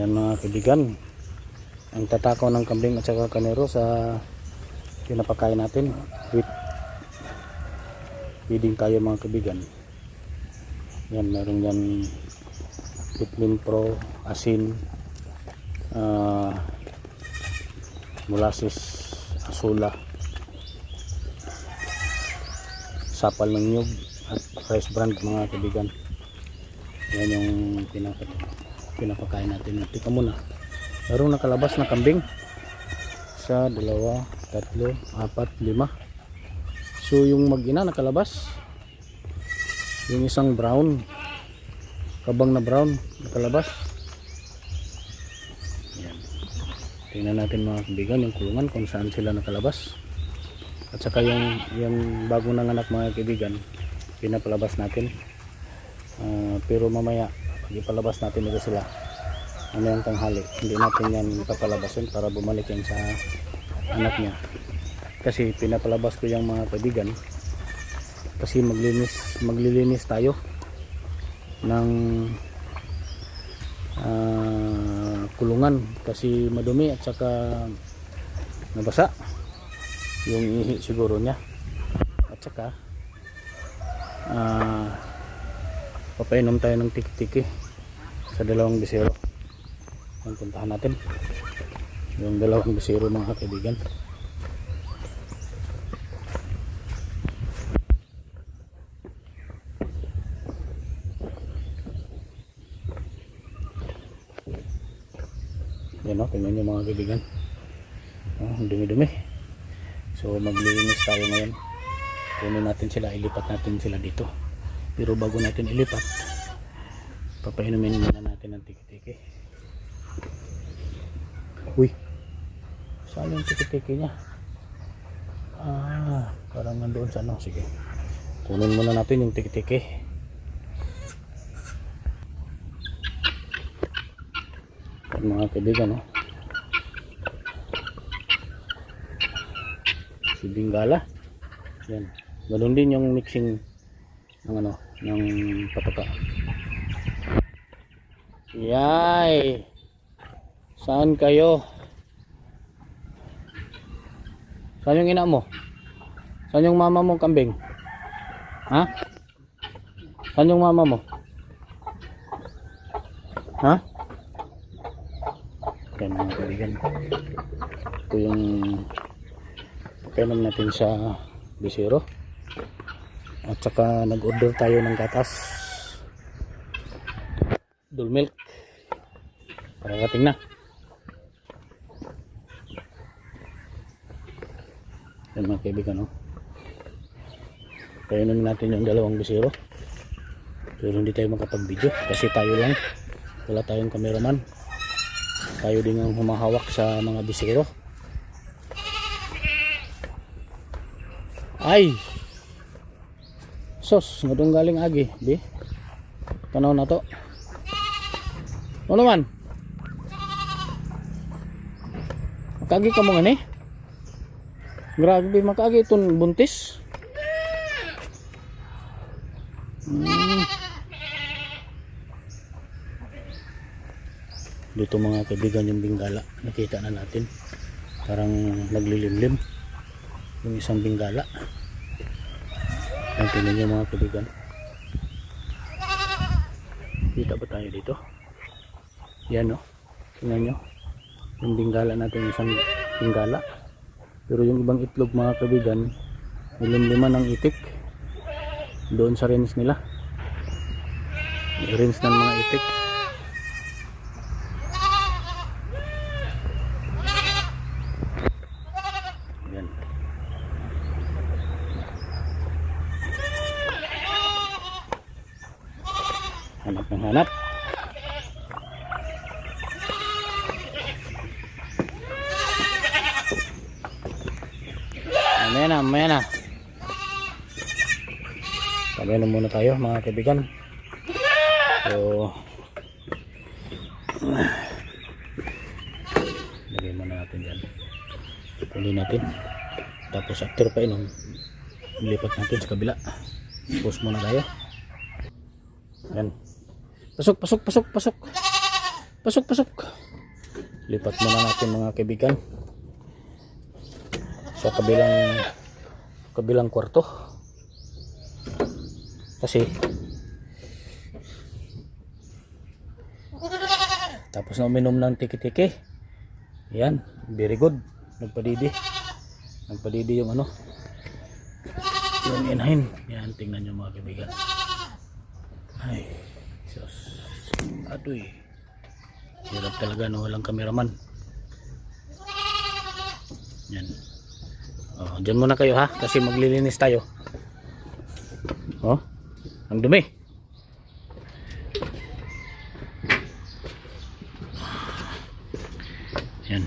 Ayan mga kaibigan, ang tatakaw ng kambing at saka kanero sa pinapakain natin with feeding tayo mga kaibigan. Yan, meron yan Pitlin Pro, asin, molasses, asula, sapal ng nyug at fresh brand mga kaibigan. Yan yung pinapakain natin. Tika muna, meron nakalabas na kambing, 1, 2, 3, 4, 5. So yung mag-ina nakalabas, yung isang brown, kabang na brown nakalabas. Yan. Tingnan natin mga kaibigan yung kulungan kung saan sila nakalabas. At saka yung bagong nanganak mga kaibigan, pinapalabas natin. Pero mamaya pag ipalabas natin ito sila mamayang tanghali, hindi natin yan papalabasin para bumalik yan sa anak niya. Kasi pinapalabas ko yung mga kaibigan kasi maglilinis tayo ng kulungan kasi madumi at saka nabasa yung ihi siguro niya. At saka papainom tayo ng tiki-tiki sa dalawang bisero. Ang puntahan natin yung dalawang bisero mga kaibigan. Yan o, tingnan nyo mga kaibigan. Ang dumi-dumi. So maglilinis tayo ngayon. Kunin natin sila, ilipat natin sila dito. Pero bago natin ilipat, papainumin muna natin ng tiki-tiki. Uy, saan yung tiki-tiki niya? Parang nandoon sa ano. Sige, kunin muna natin yung tiki-tiki. Mga kaibigan, si Bingala. Yan, ganoon din yung mixing ng ng pataka. Yay, saan kayo? Saan yung ina mo? Saan yung mama mo kambing? Ha? Saan yung mama mo? Ha? Yan mga kaibigan, ito yung painom natin sa bisero. At saka nag-order tayo ng gatas, dul milk, para kating na. Yan mga kaibigan, painom natin yung dalawang bisero. Pero hindi tayo makapag-video kasi tayo lang, wala tayong cameraman. Tayo din ang humahawak sa mga bisero. Ay sos, ngadong galing agi di tanaw na to. Ano naman makagi ka mo nga ni, grabe makagi itong buntis. Dito mga kaibigan yung Bingala, nakita na natin parang naglilimlim yung isang Bingala. Ang tingnan nyo mga kaibigan, kita ba tayo dito? Yan tingnan nyo yung Bingala natin, isang Bingala. Pero yung ibang itlog mga kaibigan, nilimliman ng itik doon sa rins nila, rins ng mga itik. Hanap ng hanap. Mamaya na. Pagainom muna tayo mga kaibigan. So lagay muna natin dyan. Puli natin. Tapos after painom, ilipat natin sa kabila. Pause muna tayo. Yan. Pasok. Pasok, pasok. Lipat muna natin mga kaibigan sa kabilang kwarto. Kasi tapos na uminom ng tiki-tiki. Yan, very good. Nagpadidi yung ano. Yung inahin. Yan, tingnan nyo mga kaibigan. Ay, sus. Adoy. Hirap talaga no, walang kameraman. Yan. Oh, dyan muna kayo ha, kasi maglilinis tayo. Oh, ang dumi. Yan.